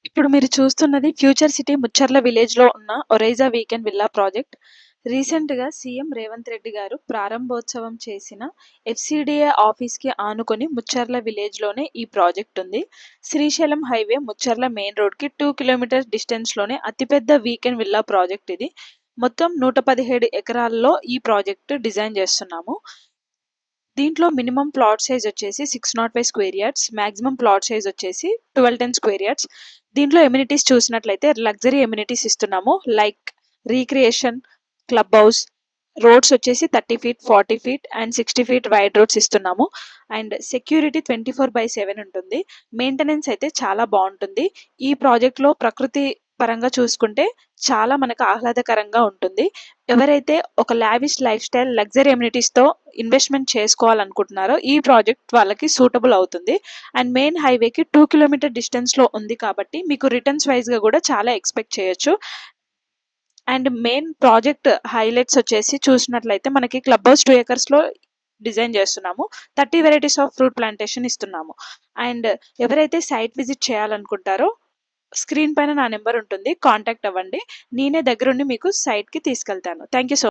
ఇప్పుడు మీరు చూస్తున్నది ఫ్యూచర్ సిటీ ముచ్చర్ల విలేజ్‌లో ఉన్న ఒరైజా వీకెండ్ విల్లా ప్రాజెక్ట్. రీసెంట్‌గా సీఎం రేవంత్ రెడ్డి గారు ప్రారంభోత్సవం చేసిన ఎఫ్‌సీడీఏ ఆఫీస్‌కి ఆనుకొని ముచ్చర్ల విలేజ్‌లోనే ఈ ప్రాజెక్ట్ ఉంది. శ్రీశైలం హైవే ముచ్చర్ల మెయిన్ రోడ్‌కి 2 కిలోమీటర్స్ డిస్టెన్స్‌లోనే అతిపెద్ద వీకెండ్ విల్లా ప్రాజెక్ట్ ఇది. మొత్తం 117 ఎకరాల్లో ఈ ప్రాజెక్ట్ డిజైన్ చేస్తున్నాము. దీంట్లో మినిమమ్ ప్లాట్ సైజ్ వచ్చేసి 605 square yards, maximum plot size వచ్చేసి 1210 స్క్వేర్ యార్డ్స్. దీంట్లో ఎమ్యూనిటీస్ చూసినట్లయితే లగ్జరీ ఎమ్యూనిటీస్ ఇస్తున్నాము. Like recreation, club house, roads వచ్చేసి 30 feet, 40 feet and 60 feet wide roads ఇస్తున్నాము. అండ్ సెక్యూరిటీ 24/7 ఉంటుంది. మెయింటెనెన్స్ అయితే చాలా బాగుంటుంది. ఈ ప్రాజెక్ట్లో ప్రకృతి పరంగా చూసుకుంటే చాలా మనకు ఆహ్లాదకరంగా ఉంటుంది. ఎవరైతే ఒక లావిష్ లైఫ్ స్టైల్, లగ్జరీ ఎమ్యూనిటీస్తో ఇన్వెస్ట్మెంట్ చేసుకోవాలనుకుంటున్నారో ఈ ప్రాజెక్ట్ వాళ్ళకి సూటబుల్ అవుతుంది. అండ్ మెయిన్ హైవేకి 2 కిలోమీటర్ డిస్టెన్స్లో ఉంది కాబట్టి మీకు రిటర్న్స్ వైజ్గా కూడా చాలా ఎక్స్పెక్ట్ చేయొచ్చు. అండ్ మెయిన్ ప్రాజెక్ట్ హైలైట్స్ వచ్చేసి చూసినట్లయితే మనకి క్లబ్ హౌస్ 2 ఎకర్స్లో డిజైన్ చేస్తున్నాము. 30 వెరైటీస్ ఆఫ్ ఫ్రూట్ ప్లాంటేషన్ ఇస్తున్నాము. అండ్ ఎవరైతే సైట్ విజిట్ చేయాలనుకుంటారో స్క్రీన్ పైన నా నెంబర్ ఉంటుంది, కాంటాక్ట్ అవ్వండి. నేనే దగ్గరుండి మీకు సైట్కి తీసుకెళ్తాను. Thank you so